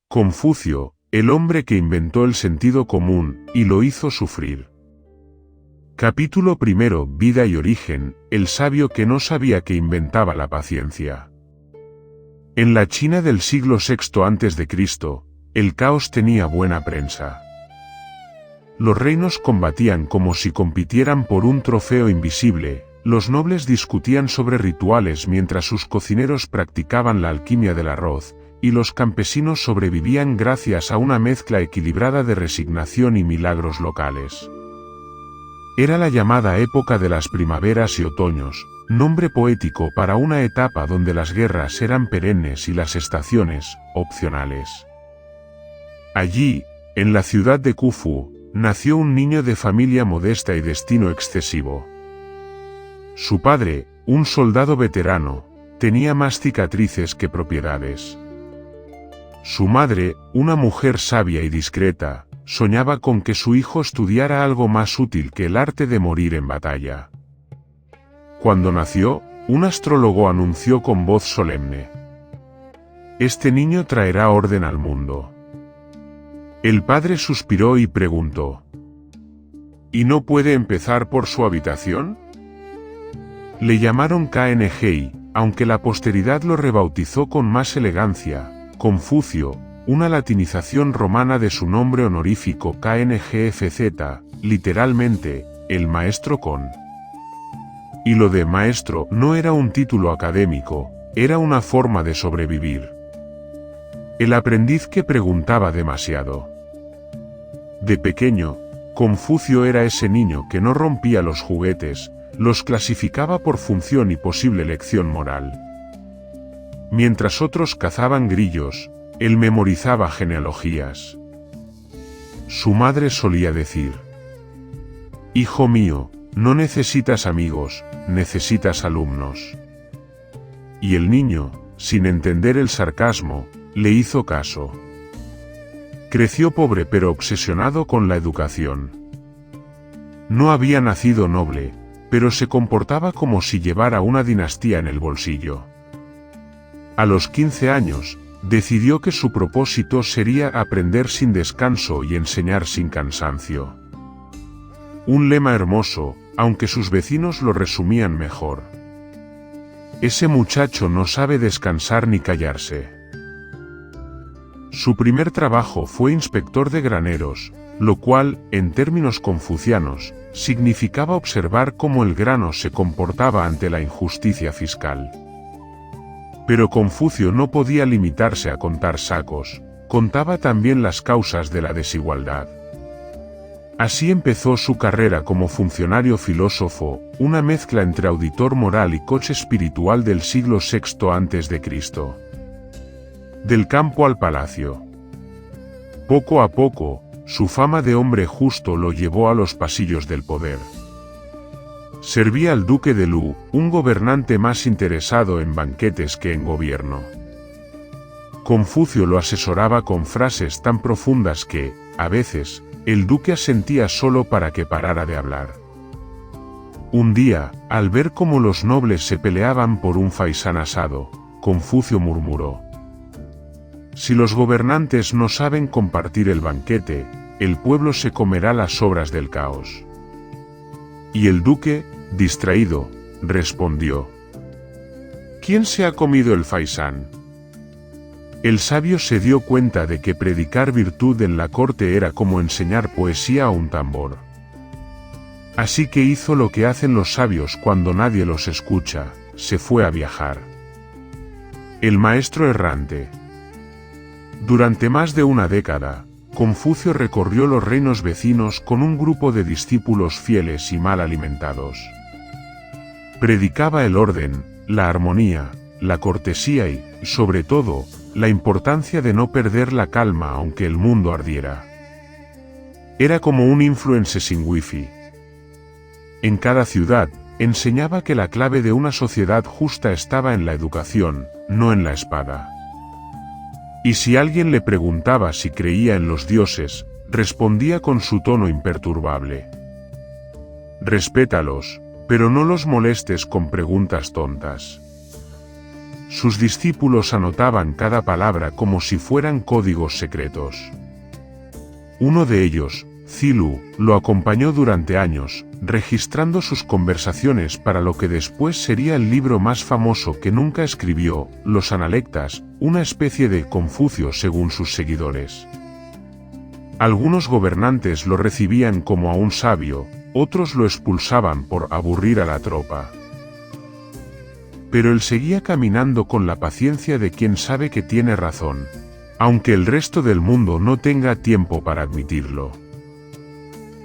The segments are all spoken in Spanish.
Confucio, el hombre que inventó el sentido común y lo hizo sufrir. Capítulo primero. Vida y origen. El sabio que no sabía que inventaba la paciencia. En la China del siglo VI a.C., el caos tenía buena prensa. Los reinos combatían como si compitieran por un trofeo invisible, los nobles discutían sobre rituales mientras sus cocineros practicaban la alquimia del arroz, y los campesinos sobrevivían gracias a una mezcla equilibrada de resignación y milagros locales. Era la llamada época de las primaveras y otoños, nombre poético para una etapa donde las guerras eran perennes y las estaciones, opcionales. Allí, en la ciudad de Khufu, nació un niño de familia modesta y destino excesivo. Su padre, un soldado veterano, tenía más cicatrices que propiedades. Su madre, una mujer sabia y discreta, soñaba con que su hijo estudiara algo más útil que el arte de morir en batalla. Cuando nació, un astrólogo anunció con voz solemne: «Este niño traerá orden al mundo». El padre suspiró y preguntó: «¿Y no puede empezar por su habitación?». Le llamaron Kng, aunque la posteridad lo rebautizó con más elegancia, Confucio, una latinización romana de su nombre honorífico Kngfz, literalmente, el maestro con. Y lo de maestro no era un título académico, era una forma de sobrevivir. El aprendiz que preguntaba demasiado. De pequeño, Confucio era ese niño que no rompía los juguetes, los clasificaba por función y posible lección moral. Mientras otros cazaban grillos, él memorizaba genealogías. Su madre solía decir: «Hijo mío, no necesitas amigos, necesitas alumnos». Y el niño, sin entender el sarcasmo, le hizo caso. Creció pobre pero obsesionado con la educación. No había nacido noble, pero se comportaba como si llevara una dinastía en el bolsillo. A los 15 años, decidió que su propósito sería aprender sin descanso y enseñar sin cansancio. Un lema hermoso, aunque sus vecinos lo resumían mejor. Ese muchacho no sabe descansar ni callarse. Su primer trabajo fue inspector de graneros, lo cual, en términos confucianos, significaba observar cómo el grano se comportaba ante la injusticia fiscal. Pero Confucio no podía limitarse a contar sacos, contaba también las causas de la desigualdad. Así empezó su carrera como funcionario filósofo, una mezcla entre auditor moral y coach espiritual del siglo VI a.C. Del campo al palacio. Poco a poco, su fama de hombre justo lo llevó a los pasillos del poder. Servía al duque de Lu, un gobernante más interesado en banquetes que en gobierno. Confucio lo asesoraba con frases tan profundas que, a veces, el duque asentía solo para que parara de hablar. Un día, al ver cómo los nobles se peleaban por un faisán asado, Confucio murmuró: «Si los gobernantes no saben compartir el banquete, el pueblo se comerá las sobras del caos». Y el duque, distraído, respondió: «¿Quién se ha comido el faisán?». El sabio se dio cuenta de que predicar virtud en la corte era como enseñar poesía a un tambor. Así que hizo lo que hacen los sabios cuando nadie los escucha, se fue a viajar. El maestro errante. Durante más de una década, Confucio recorrió los reinos vecinos con un grupo de discípulos fieles y mal alimentados. Predicaba el orden, la armonía, la cortesía y, sobre todo, la importancia de no perder la calma aunque el mundo ardiera. Era como un influencer sin wifi. En cada ciudad, enseñaba que la clave de una sociedad justa estaba en la educación, no en la espada. Y si alguien le preguntaba si creía en los dioses, respondía con su tono imperturbable: «Respétalos, pero no los molestes con preguntas tontas». Sus discípulos anotaban cada palabra como si fueran códigos secretos. Uno de ellos, Zilu, lo acompañó durante años, registrando sus conversaciones para lo que después sería el libro más famoso que nunca escribió, Los Analectas, una especie de Confucio según sus seguidores. Algunos gobernantes lo recibían como a un sabio, otros lo expulsaban por aburrir a la tropa. Pero él seguía caminando con la paciencia de quien sabe que tiene razón, aunque el resto del mundo no tenga tiempo para admitirlo.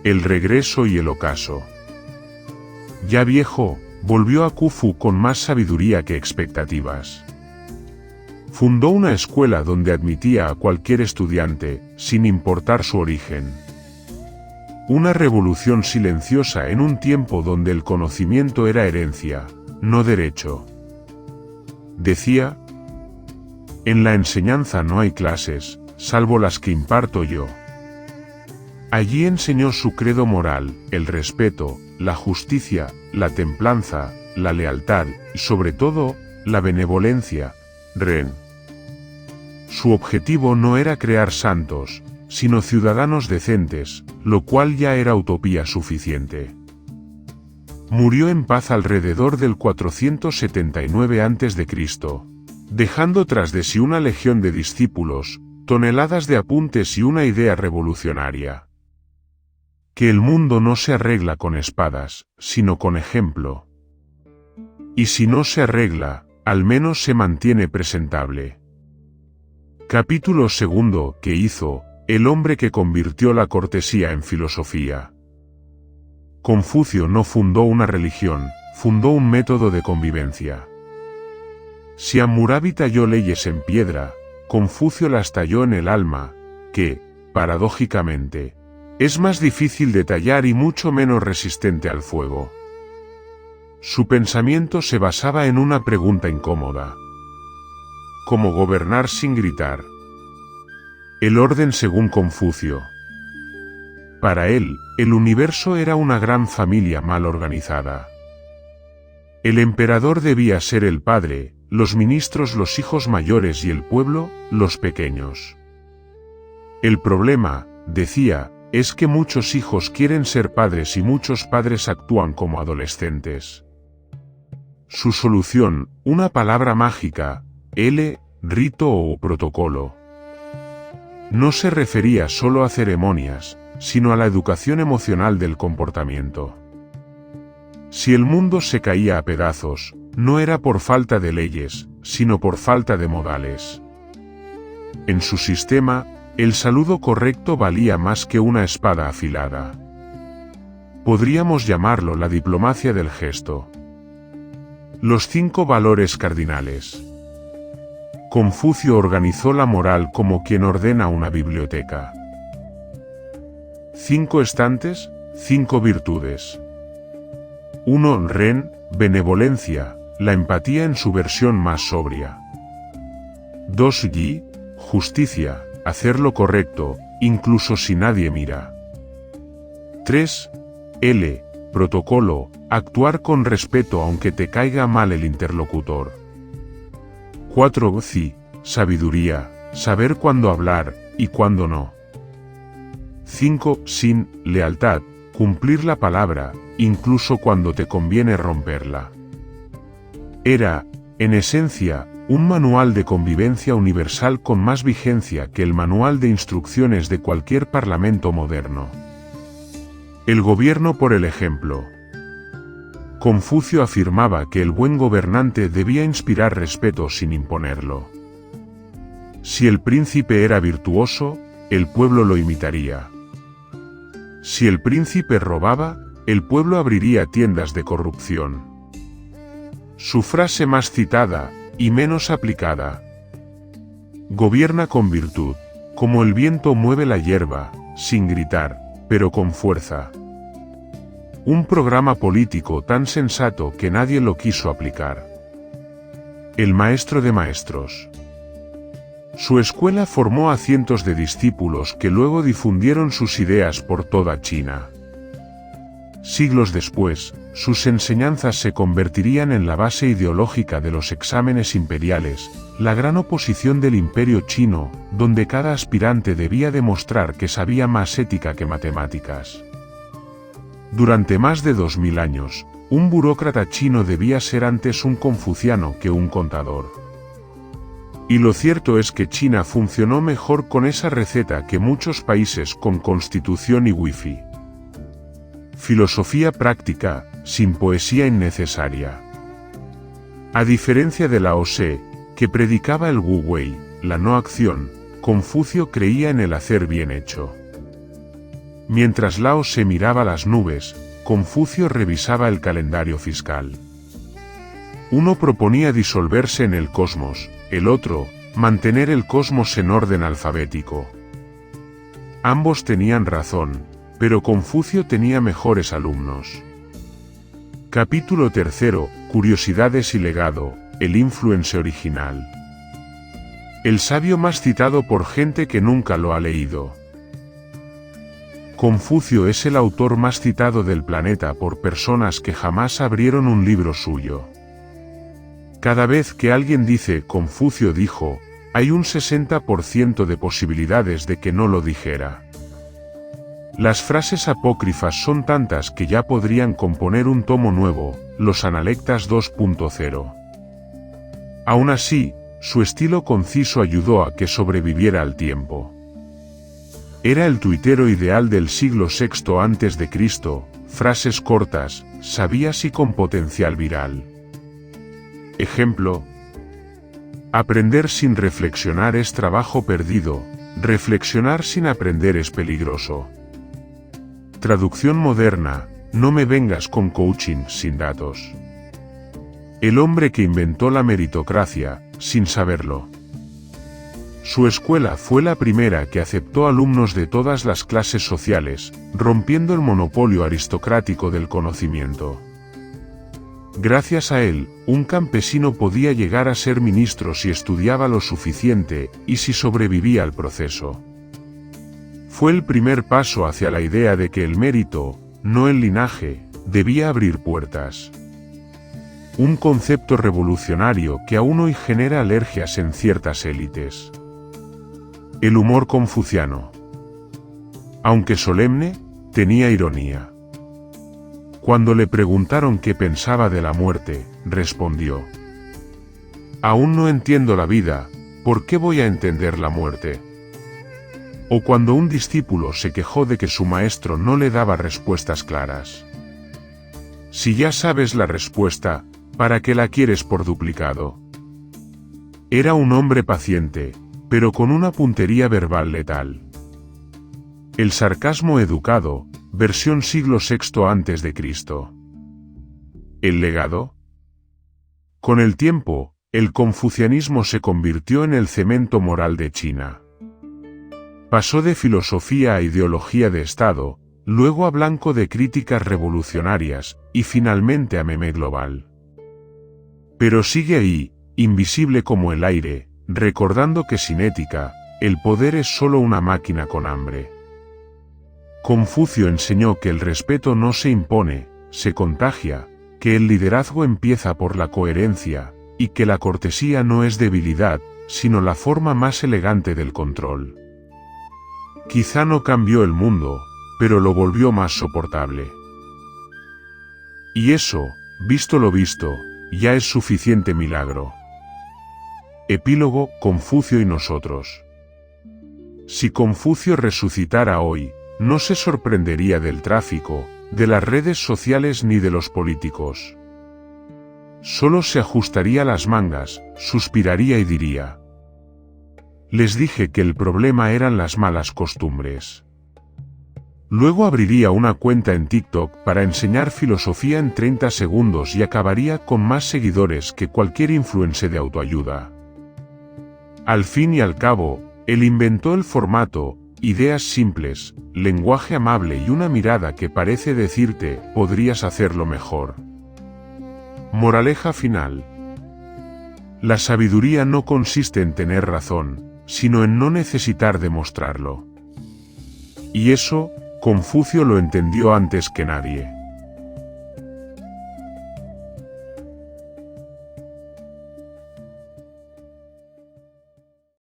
El regreso y el ocaso. Ya viejo, volvió a Khufu con más sabiduría que expectativas. Fundó una escuela donde admitía a cualquier estudiante, sin importar su origen. Una revolución silenciosa en un tiempo donde el conocimiento era herencia, no derecho. Decía: en la enseñanza no hay clases, salvo las que imparto yo. Allí enseñó su credo moral, el respeto, la justicia, la templanza, la lealtad y sobre todo, la benevolencia, Ren. Su objetivo no era crear santos, sino ciudadanos decentes, lo cual ya era utopía suficiente. Murió en paz alrededor del 479 a.C., dejando tras de sí una legión de discípulos, toneladas de apuntes y una idea revolucionaria. Que el mundo no se arregla con espadas, sino con ejemplo. Y si no se arregla, al menos se mantiene presentable. Capítulo 2. ¿Qué hizo el hombre que convirtió la cortesía en filosofía? Confucio no fundó una religión, fundó un método de convivencia. Si Hammurabi talló leyes en piedra, Confucio las talló en el alma, que, paradójicamente, es más difícil de tallar y mucho menos resistente al fuego. Su pensamiento se basaba en una pregunta incómoda: ¿cómo gobernar sin gritar? El orden según Confucio. Para él, el universo era una gran familia mal organizada. El emperador debía ser el padre, los ministros los hijos mayores y el pueblo, los pequeños. El problema, decía, es que muchos hijos quieren ser padres y muchos padres actúan como adolescentes. Su solución, una palabra mágica, rito o protocolo. No se refería solo a ceremonias, sino a la educación emocional del comportamiento. Si el mundo se caía a pedazos, no era por falta de leyes, sino por falta de modales. En su sistema, el saludo correcto valía más que una espada afilada. Podríamos llamarlo la diplomacia del gesto. Los 5 valores cardinales. Confucio organizó la moral como quien ordena una biblioteca. 5 estantes, 5 virtudes. 1. Ren, benevolencia, la empatía en su versión más sobria. 2. Yi, justicia, hacer lo correcto, incluso si nadie mira. 3. Protocolo, actuar con respeto aunque te caiga mal el interlocutor. 4. Sabiduría, saber cuándo hablar, y cuándo no. 5. Sin, lealtad, cumplir la palabra, incluso cuando te conviene romperla. Era, en esencia, un manual de convivencia universal con más vigencia que el manual de instrucciones de cualquier parlamento moderno. El gobierno por el ejemplo. Confucio afirmaba que el buen gobernante debía inspirar respeto sin imponerlo. Si el príncipe era virtuoso, el pueblo lo imitaría. Si el príncipe robaba, el pueblo abriría tiendas de corrupción. Su frase más citada, y menos aplicada: gobierna con virtud, como el viento mueve la hierba, sin gritar, pero con fuerza. Un programa político tan sensato que nadie lo quiso aplicar. El maestro de maestros. Su escuela formó a cientos de discípulos que luego difundieron sus ideas por toda China. Siglos después, sus enseñanzas se convertirían en la base ideológica de los exámenes imperiales, la gran oposición del imperio chino, donde cada aspirante debía demostrar que sabía más ética que matemáticas. Durante más de 2000 años, un burócrata chino debía ser antes un confuciano que un contador. Y lo cierto es que China funcionó mejor con esa receta que muchos países con constitución y wifi. Filosofía práctica, sin poesía innecesaria. A diferencia de Lao Tse, que predicaba el Wu Wei, la no acción, Confucio creía en el hacer bien hecho. Mientras Lao Tse miraba las nubes, Confucio revisaba el calendario fiscal. Uno proponía disolverse en el cosmos, el otro, mantener el cosmos en orden alfabético. Ambos tenían razón, pero Confucio tenía mejores alumnos. Capítulo 3, Curiosidades y legado, el influence original. El sabio más citado por gente que nunca lo ha leído. Confucio es el autor más citado del planeta por personas que jamás abrieron un libro suyo. Cada vez que alguien dice Confucio dijo, hay un 60% de posibilidades de que no lo dijera. Las frases apócrifas son tantas que ya podrían componer un tomo nuevo, Los Analectas 2.0. Aún así, su estilo conciso ayudó a que sobreviviera al tiempo. Era el tuitero ideal del siglo VI a.C., frases cortas, sabias y con potencial viral. Ejemplo: aprender sin reflexionar es trabajo perdido, reflexionar sin aprender es peligroso. Traducción moderna: no me vengas con coaching sin datos. El hombre que inventó la meritocracia, sin saberlo. Su escuela fue la primera que aceptó alumnos de todas las clases sociales, rompiendo el monopolio aristocrático del conocimiento. Gracias a él, un campesino podía llegar a ser ministro si estudiaba lo suficiente, y si sobrevivía al proceso. Fue el primer paso hacia la idea de que el mérito, no el linaje, debía abrir puertas. Un concepto revolucionario que aún hoy genera alergias en ciertas élites. El humor confuciano. Aunque solemne, tenía ironía. Cuando le preguntaron qué pensaba de la muerte, respondió: aún no entiendo la vida, ¿por qué voy a entender la muerte? O cuando un discípulo se quejó de que su maestro no le daba respuestas claras: si ya sabes la respuesta, ¿para qué la quieres por duplicado? Era un hombre paciente, pero con una puntería verbal letal. El sarcasmo educado, versión siglo VI a.C. ¿El legado? Con el tiempo, el confucianismo se convirtió en el cemento moral de China. Pasó de filosofía a ideología de Estado, luego a blanco de críticas revolucionarias, y finalmente a meme global. Pero sigue ahí, invisible como el aire, recordando que sin ética, el poder es solo una máquina con hambre. Confucio enseñó que el respeto no se impone, se contagia, que el liderazgo empieza por la coherencia, y que la cortesía no es debilidad, sino la forma más elegante del control. Quizá no cambió el mundo, pero lo volvió más soportable. Y eso, visto lo visto, ya es suficiente milagro. Epílogo: Confucio y nosotros. Si Confucio resucitara hoy, no se sorprendería del tráfico, de las redes sociales ni de los políticos. Solo se ajustaría las mangas, suspiraría y diría: les dije que el problema eran las malas costumbres. Luego abriría una cuenta en TikTok para enseñar filosofía en 30 segundos y acabaría con más seguidores que cualquier influencer de autoayuda. Al fin y al cabo, él inventó el formato, ideas simples, lenguaje amable y una mirada que parece decirte, podrías hacerlo mejor. Moraleja final. La sabiduría no consiste en tener razón, sino en no necesitar demostrarlo. Y eso, Confucio lo entendió antes que nadie.